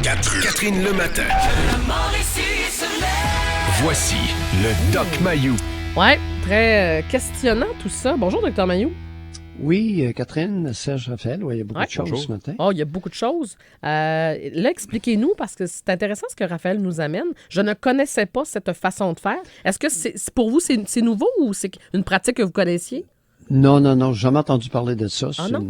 Catherine le matin. Voici le Doc Mayou. Ouais, très questionnant tout ça. Bonjour, Dr Mayou. Oui, Catherine, Serge Raphaël, il y a beaucoup de choses ce matin. Oh, il y a beaucoup de choses. Là, expliquez-nous, parce que c'est intéressant ce que Raphaël nous amène. Je ne connaissais pas cette façon de faire. Est-ce que pour vous, c'est nouveau ou c'est une pratique que vous connaissiez? Non, j'ai jamais entendu parler de ça. Ah, non?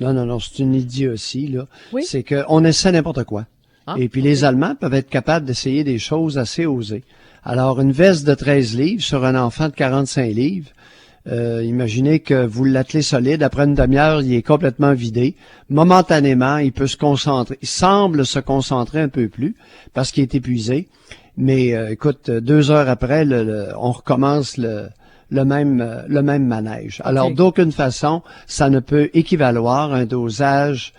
Non, c'est une idiotie, là. Oui? C'est qu'on essaie n'importe quoi. Ah, et puis les Allemands peuvent être capables d'essayer des choses assez osées. Alors, une veste de 13 livres sur un enfant de 45 livres, imaginez que vous l'attelez solide, après une demi-heure, il est complètement vidé. Momentanément, il peut se concentrer. Il semble se concentrer un peu plus parce qu'il est épuisé. Mais écoute, 2 heures après, on recommence le même manège. Okay. Alors, d'aucune façon, ça ne peut équivaloir à un dosage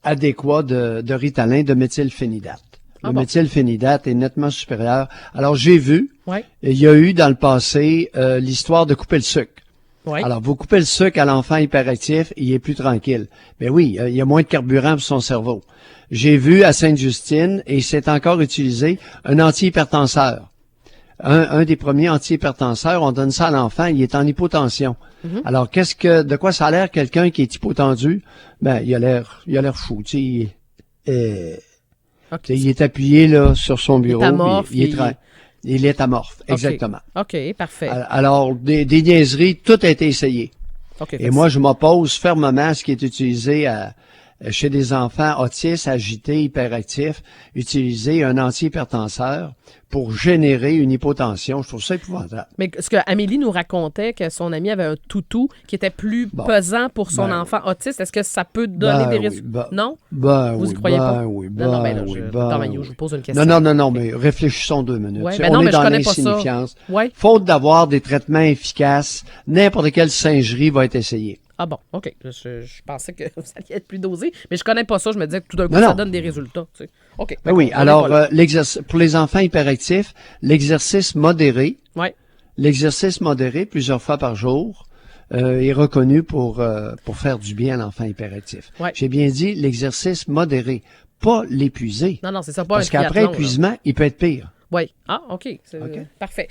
adéquat de Ritalin, de méthylphénidate. Le méthylphénidate est nettement supérieur. Alors, j'ai vu, il y a eu dans le passé l'histoire de couper le sucre. Ouais. Alors, vous coupez le sucre à l'enfant hyperactif, il est plus tranquille. Mais oui, il y a moins de carburant pour son cerveau. J'ai vu à Sainte-Justine, et c'est encore utilisé, un antihypertenseur. Un des premiers antihypertenseurs, on donne ça à l'enfant, il est en hypotension. Mm-hmm. Alors, de quoi ça a l'air quelqu'un qui est hypotendu? Ben, il a l'air fou, tu sais. Okay. Il est appuyé là sur son bureau. Il est amorphe, exactement. OK, parfait. Alors, des niaiseries, tout a été essayé. Okay, et moi, je m'oppose fermement à ce qui est utilisé chez des enfants autistes, agités, hyperactifs, utiliser un antihypertenseur pour générer une hypotension. Je trouve ça épouvantable. Mais ce que Amélie nous racontait, que son ami avait un toutou qui était plus pesant pour son enfant autiste, est-ce que ça peut donner des résultats? Non? Vous y croyez pas? Je vous pose une question. Non, mais réfléchissons 2 minutes. Ouais, on est dans l'insignifiance. Ouais. Faute d'avoir des traitements efficaces, n'importe quelle singerie va être essayée. Ah bon, OK. Je pensais que vous alliez être plus dosé, mais je connais pas ça. Je me disais que tout d'un coup, ça donne des résultats. Tu sais. OK. Ben oui, alors, pour les enfants hyperactifs, l'exercice modéré, plusieurs fois par jour, est reconnu pour faire du bien à l'enfant hyperactif. Ouais. J'ai bien dit l'exercice modéré, pas l'épuisé. Non, c'est ça, pas parce qu'après épuisement, il peut être pire. Oui. Ah, OK. Parfait.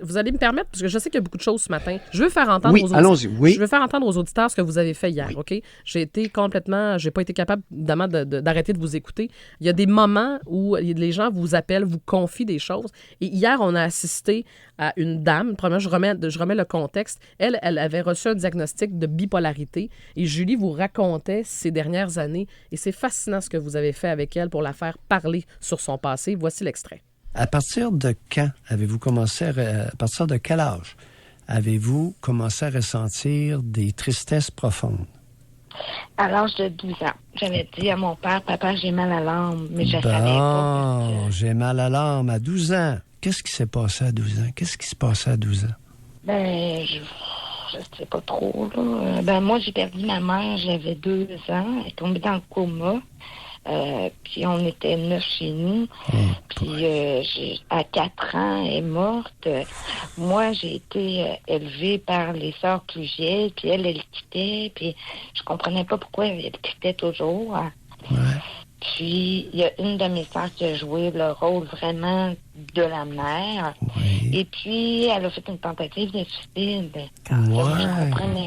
Vous allez me permettre, parce que je sais qu'il y a beaucoup de choses ce matin. Je veux faire entendre Je veux faire entendre aux auditeurs ce que vous avez fait hier, OK? J'ai pas été capable d'arrêter de vous écouter. Il y a des moments où les gens vous appellent, vous confient des choses. Et hier, on a assisté à une dame. Premièrement, je remets le contexte. Elle avait reçu un diagnostic de bipolarité. Et Julie vous racontait ces dernières années. Et c'est fascinant ce que vous avez fait avec elle pour la faire parler sur son passé. Voici l'extrait. À partir de quand avez-vous commencé à partir de quel âge avez-vous commencé à ressentir des tristesses profondes? À l'âge de 12 ans. J'avais dit à mon père, papa, j'ai mal à l'âme, mais je savais pas. J'ai mal à l'âme à 12 ans. Qu'est-ce qui s'est passé à 12 ans? Qu'est-ce qui se passait à 12 ans? Ben, je sais pas trop, là. Moi, j'ai perdu ma mère, j'avais 2 ans. Elle est tombée dans le coma. Puis on était 9 chez nous. Puis à 4 ans, elle est morte. Moi, j'ai été élevée par les sœurs plus vieilles. Puis elle quittait. Puis je comprenais pas pourquoi elle quittait toujours. Ouais. Puis il y a une de mes sœurs qui a joué le rôle vraiment de la mère. Oui. Et puis elle a fait une tentative de suicide.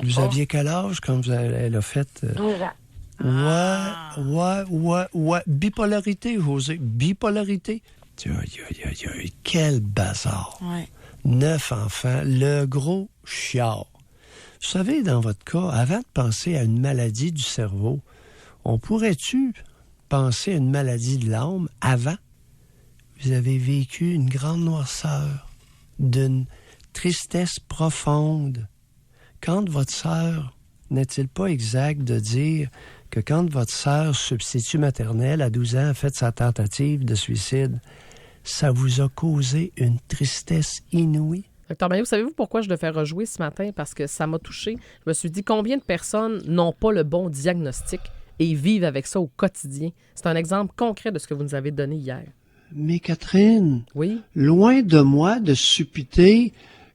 Vous aviez quel âge quand elle a fait... 12 ans. Ouais. Bipolarité, José. Bipolarité. Quel bazar. Ouais. 9 enfants, le gros chiard. Vous savez, dans votre cas, avant de penser à une maladie du cerveau, on pourrait-tu penser à une maladie de l'âme avant? Vous avez vécu une grande noirceur, d'une tristesse profonde. Quand votre sœur, n'est-il pas exact de dire que quand votre sœur substitut maternelle à 12 ans a fait sa tentative de suicide, ça vous a causé une tristesse inouïe? Dr Mayou, savez-vous pourquoi je le fais rejouer ce matin? Parce que ça m'a touché. Je me suis dit, combien de personnes n'ont pas le bon diagnostic et vivent avec ça au quotidien? C'est un exemple concret de ce que vous nous avez donné hier. Mais Catherine, oui? Loin de moi de supputer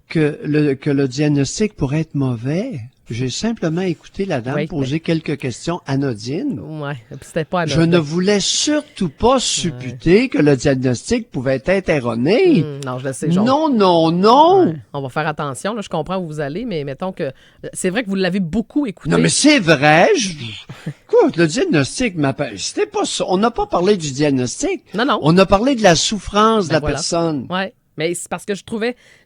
que le diagnostic pourrait être mauvais. J'ai simplement écouté la dame poser quelques questions anodines. Ouais, puis c'était pas anodin. Je ne voulais surtout pas supputer que le diagnostic pouvait être erroné. Non, je le sais. Non. Ouais. On va faire attention, là, je comprends où vous allez, mais mettons que c'est vrai que vous l'avez beaucoup écouté. Non, mais c'est vrai. Écoute, le diagnostic c'était pas ça. On n'a pas parlé du diagnostic. Non. On a parlé de la souffrance de la personne. Ouais. Mais c'est parce que je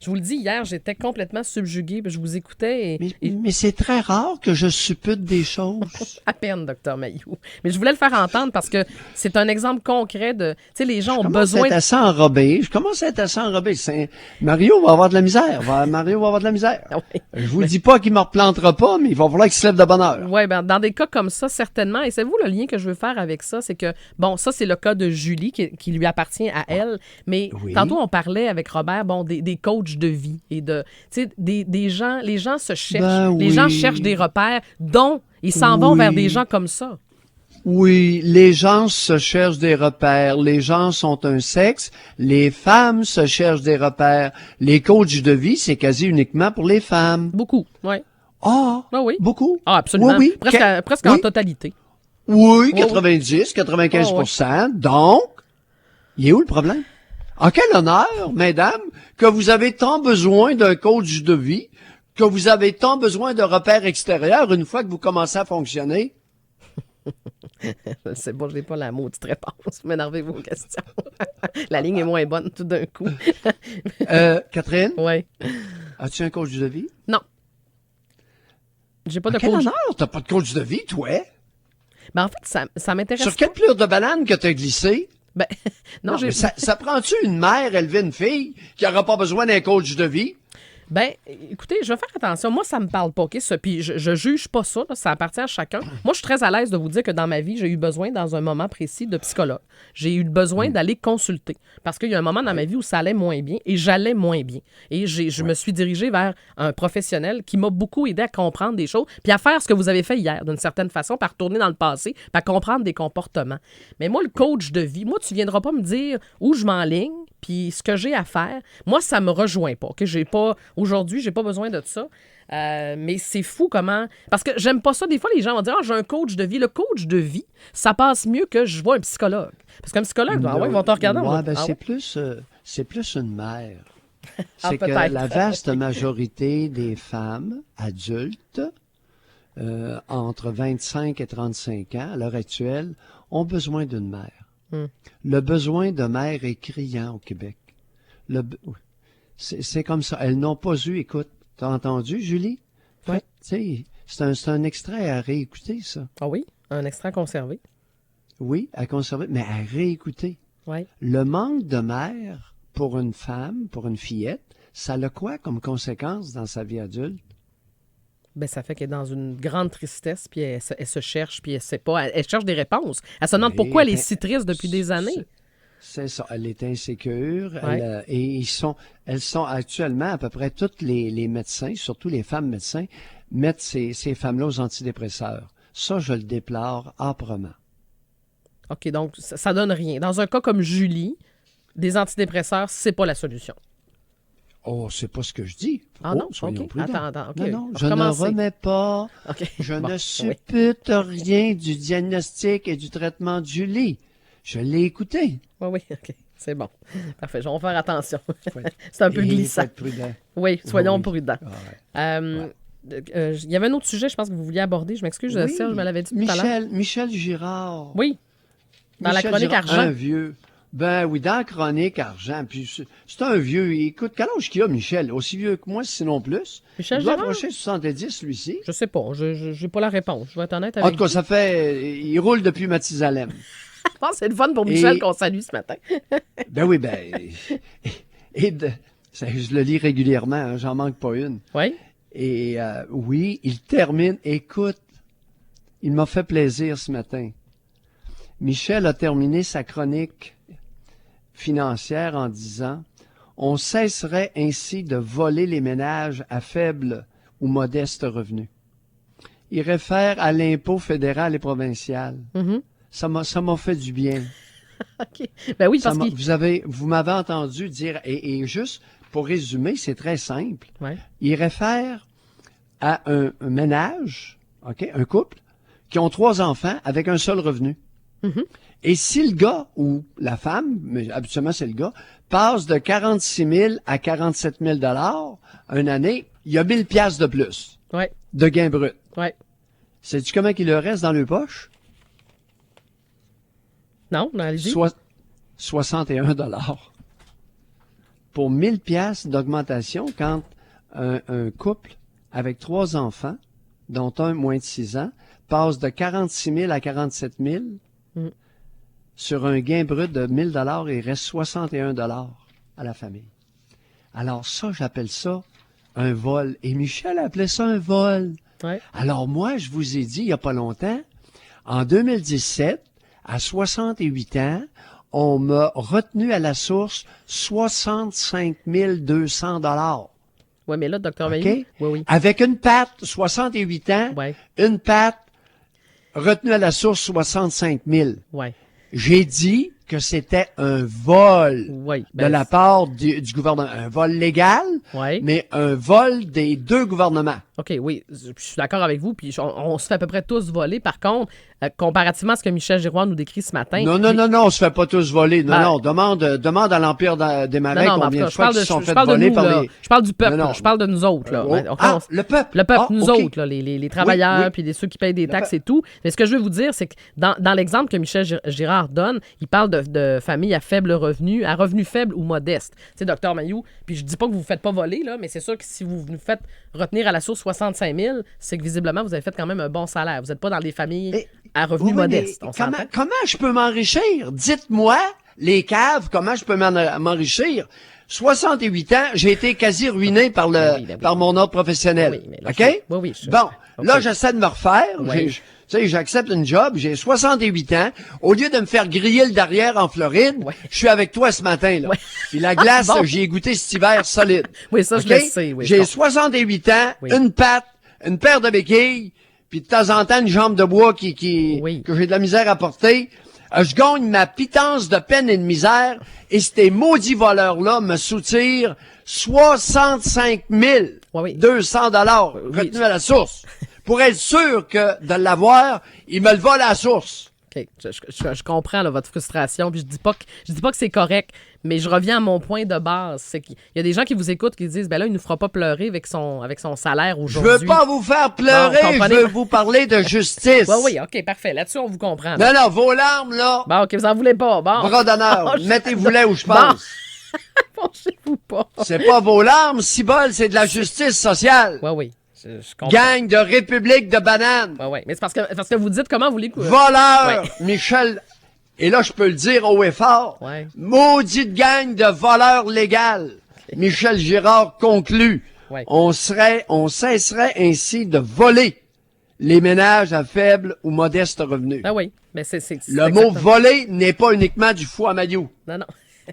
vous le dis, hier, j'étais complètement subjuguée, je vous écoutais Mais c'est très rare que je suppute des choses. À peine, Dr. Mayou. Mais je voulais le faire entendre parce que c'est un exemple concret de, tu sais, les gens ont besoin... Je commence à être assez enrobé. Mario va avoir de la misère. Oui. Je vous dis pas qu'il me replantera pas, mais il va falloir qu'il se lève de bonne heure. Oui, ben, dans des cas comme ça, certainement. Et c'est vous le lien que je veux faire avec ça, c'est que, bon, ça, c'est le cas de Julie qui lui appartient à elle. Mais tantôt, on parlait avec Robert, bon, des coachs de vie et de, tu sais, des gens, les gens se cherchent, les gens cherchent des repères dont ils s'en vont vers des gens comme ça. Oui, les gens se cherchent des repères. Les gens sont un sexe. Les femmes se cherchent des repères. Les coachs de vie, c'est quasi uniquement pour les femmes. Beaucoup, oui. Ah, oui. Beaucoup? Ah, absolument. Oui. Presque en totalité. Oui, 90-95%. Donc, il est où le problème? En quel honneur, mesdames, que vous avez tant besoin d'un coach de vie, que vous avez tant besoin de repères extérieurs une fois que vous commencez à fonctionner? C'est bon, je n'ai pas la maudite réponse. Vous m'énervez vos questions. La ligne est moins bonne tout d'un coup. Catherine? Oui. As-tu un coach de vie? Non. J'ai pas de quel coach. Honneur, t'as pas de coach de vie, toi? Ben, en fait, ça m'intéresse. Sur quelle plure de banane que t'as glissé? Ben, non, mais ça prend-tu une mère élever une fille qui n'aura pas besoin d'un coach de vie? Ben, écoutez, je vais faire attention. Moi, ça me parle pas, OK? Puis je juge pas ça, là, ça appartient à chacun. Moi, je suis très à l'aise de vous dire que dans ma vie, j'ai eu besoin, dans un moment précis, de psychologue. J'ai eu besoin d'aller consulter. Parce qu'il y a un moment dans ma vie où ça allait moins bien et j'allais moins bien. Et je me suis dirigée vers un professionnel qui m'a beaucoup aidé à comprendre des choses, puis à faire ce que vous avez fait hier, d'une certaine façon, par retourner dans le passé, par comprendre des comportements. Mais moi, le coach de vie, moi, tu viendras pas me dire où je m'enligne, puis ce que j'ai à faire. Moi, ça me rejoint pas, OK? Aujourd'hui, j'ai pas besoin de ça. Mais c'est fou comment... Parce que j'aime pas ça. Des fois, les gens vont dire « Ah, j'ai un coach de vie. » Le coach de vie, ça passe mieux que je vois un psychologue. Parce qu'un psychologue, ils vont te regarder. C'est plus une mère. C'est que la vaste majorité des femmes adultes, entre 25 et 35 ans, à l'heure actuelle, ont besoin d'une mère. Le besoin de mère est criant au Québec. C'est comme ça. Elles n'ont pas eu, écoute, t'as entendu, Julie? Oui. Tu sais, c'est un extrait à réécouter, ça. Ah oui? Un extrait à conserver? Oui, à conserver, mais à réécouter. Oui. Le manque de mère pour une femme, pour une fillette, ça a quoi comme conséquence dans sa vie adulte? Ben, ça fait qu'elle est dans une grande tristesse, puis elle se cherche, puis elle sait pas. Elle cherche des réponses. Elle se demande pourquoi elle est si triste depuis des années. C'est ça. Elle est insécure. Ouais. Elles sont actuellement, à peu près tous les médecins, surtout les femmes médecins, mettent ces femmes-là aux antidépresseurs. Ça, je le déplore âprement. OK, donc ça donne rien. Dans un cas comme Julie, des antidépresseurs, c'est pas la solution. Oh, c'est pas ce que je dis. Non? Soyons OK. prudents. Attends, OK. Non, je ne remets pas. OK. Je ne suppute rien du diagnostic et du traitement de Julie. Je l'ai écouté. Oui, OK. C'est bon. Parfait. On va faire attention. C'est un peu glissant. Prudent. Oui, soyons prudents. Ah ouais. Il y avait un autre sujet, je pense que vous vouliez aborder. Je m'excuse, Serge, je me l'avais dit tout à l'heure. Michel Girard. Oui. Dans la chronique Girard, Argent. Un vieux. Ben oui, dans la chronique Argent. Puis c'est un vieux. Écoute, quel âge qu'il a, Michel? Aussi vieux que moi, sinon plus. Michel il doit Girard? approcher 70, lui-ci. Je sais pas. Je n'ai pas la réponse. Je vais être honnête avec En tout cas, ça fait... Il roule depuis Mathusalem. Je pense que c'est le fun pour Michel qu'on salue ce matin. Ben oui, je le lis régulièrement, hein, j'en manque pas une. Oui. Et oui, il termine. Écoute, il m'a fait plaisir ce matin. Michel a terminé sa chronique financière en disant « On cesserait ainsi de voler les ménages à faible ou modeste revenu. » Il réfère à l'impôt fédéral et provincial. Mm-hmm. Ça m'a fait du bien. OK. Ben oui, parce que... Vous m'avez entendu dire, et juste pour résumer, c'est très simple. Ouais. Il réfère à un ménage, OK, un couple, qui ont 3 enfants avec un seul revenu. Mm-hmm. Et si le gars ou la femme, mais habituellement c'est le gars, passe de 46 000 à 47 000 une année, il y a 1000 piastres de plus de gains bruts. Ouais. Sais-tu comment il leur reste dans leur poche? Non, allez-y. 61 pour 1000 piastres d'augmentation quand un couple avec 3 enfants, dont un moins de 6 ans, passe de 46 000 à 47 000, sur un gain brut de 1000 $, il reste 61 à la famille. Alors ça, j'appelle ça un vol. Et Michel appelait ça un vol. Ouais. Alors moi, je vous ai dit il n'y a pas longtemps, en 2017, à 68 ans, on m'a retenu à la source 65 200 $. Oui, mais là, Dr. Mayou, okay? Oui. Avec une patte, 68 ans, une patte, retenue à la source 65 000. Ouais. J'ai dit que c'était un vol de la part du gouvernement. Un vol légal, mais un vol des 2 gouvernements. OK, oui, je suis d'accord avec vous, puis on se fait à peu près tous voler. Par contre, comparativement à ce que Michel Giroir nous décrit ce matin... Non, on se fait pas tous voler. Non, demande à l'Empire des Marais combien de fois ils se sont fait voler par les... Je parle du peuple, je parle de nous autres. Là. Le peuple? Le peuple, nous autres, là, les travailleurs, puis ceux qui payent des taxes et tout. Mais ce que je veux vous dire, c'est que dans l'exemple que Michel Girard donne, il parle de familles à faible revenu, à revenu faible ou modeste. Tu sais, Dr. Mayou, puis je dis pas que vous vous faites pas voler, là, mais c'est sûr que si vous nous faites retenir à la source 65 000, c'est que visiblement, vous avez fait quand même un bon salaire. Vous n'êtes pas dans des familles à revenus modestes. Comment je peux m'enrichir? Dites-moi, les caves, comment je peux m'enrichir? 68 ans, j'ai été quasi ruiné par mon ordre professionnel. OK? Là, j'essaie de me refaire. J'accepte une job, j'ai 68 ans. Au lieu de me faire griller le derrière en Floride, je suis avec toi ce matin, là. Puis la glace, j'y ai goûté cet hiver solide. Oui, ça, je le sais. Oui, j'ai 68 ans, une patte, une paire de béquilles, puis de temps en temps, une jambe de bois que j'ai de la misère à porter. Je gagne ma pitance de peine et de misère, et ces maudits voleurs-là me soutirent 65 200 $ retenus à la source. Pour être sûr que de l'avoir, ils me le volent à la source. OK. Je comprends là, votre frustration, puis je dis pas que c'est correct, mais je reviens à mon point de base. C'est qu'il y a des gens qui vous écoutent qui disent ben là, il nous fera pas pleurer avec son salaire aujourd'hui. Je veux pas vous faire pleurer, je veux vous parler de justice. Oui, OK, parfait. Là-dessus, on vous comprend. Non, vos larmes, là. Bon, OK, vous en voulez pas. Bon. Bras d'honneur, mettez-vous là où je pense. Penchez-vous pas. C'est pas vos larmes, Cibole, c'est de la justice sociale. Oui. Gang de République de bananes. Oui, mais c'est parce que vous dites comment vous l'écoutez. Voleurs, Michel. Et là, je peux le dire haut et fort. Maudite gang de voleurs légales. Michel Girard conclut. On cesserait ainsi de voler les ménages à faible ou modeste revenu. Ah oui, mais c'est le mot voler n'est pas uniquement du fou à Mayou. Non.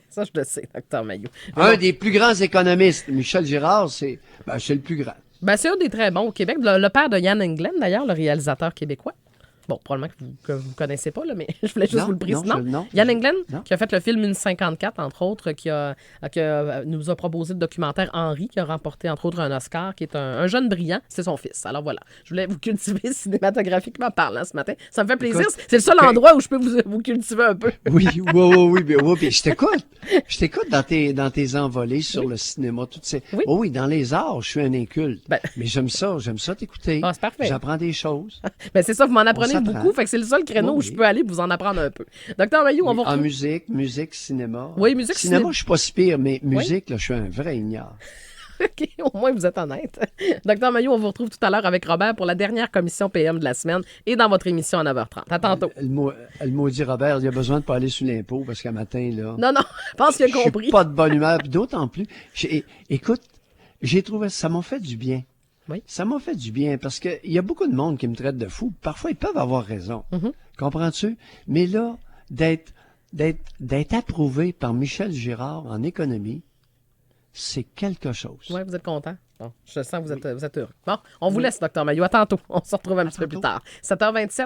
Ça, je le sais, Dr. Mayou. Un des plus grands économistes, Michel Girard, c'est le plus grand. C'est un des très bons au Québec. Le père de Yann Englund, d'ailleurs, le réalisateur québécois. Bon, probablement que vous connaissez pas, là, mais je voulais juste vous le préciser. Non. Yann Englund, qui a fait le film 1954, entre autres, qui nous a proposé le documentaire Henri, qui a remporté, entre autres, un Oscar, qui est un jeune brillant. C'est son fils. Alors voilà, je voulais vous cultiver cinématographiquement parlant ce matin. Ça me fait plaisir. C'est le seul endroit où je peux vous cultiver un peu. Oui, puis je t'écoute. Je t'écoute dans tes envolées sur le cinéma, toutes ces... Oui, dans les arts, je suis un inculte. Mais j'aime ça t'écouter. C'est parfait. J'apprends des choses. C'est ça, vous m'en apprenez beaucoup, fait que c'est le seul créneau où je peux aller vous en apprendre un peu. Dr. Mayou, on va retrouver... En musique, cinéma. Oui, musique, cinéma, je suis pas si pire, mais musique, là, je suis un vrai ignare. OK, au moins vous êtes honnête. Dr. Mayou, on vous retrouve tout à l'heure avec Robert pour la dernière commission PM de la semaine et dans votre émission à 9h30. À tantôt. Le maudit Robert, il a besoin de pas aller sur l'impôt parce qu'à matin, là... Non, je pense qu'il a compris. Je suis pas de bonne humeur, puis d'autant plus. Écoute, j'ai trouvé ça m'a fait du bien. Oui. Ça m'a fait du bien parce que il y a beaucoup de monde qui me traite de fou. Parfois, ils peuvent avoir raison. Mm-hmm. Comprends-tu? Mais là, d'être approuvé par Michel Girard en économie, c'est quelque chose. Oui, vous êtes content. Bon, je sens que vous êtes heureux. Bon, on vous laisse, Dr. Mayou. À tantôt. On se retrouve un petit peu plus tard. 7h27.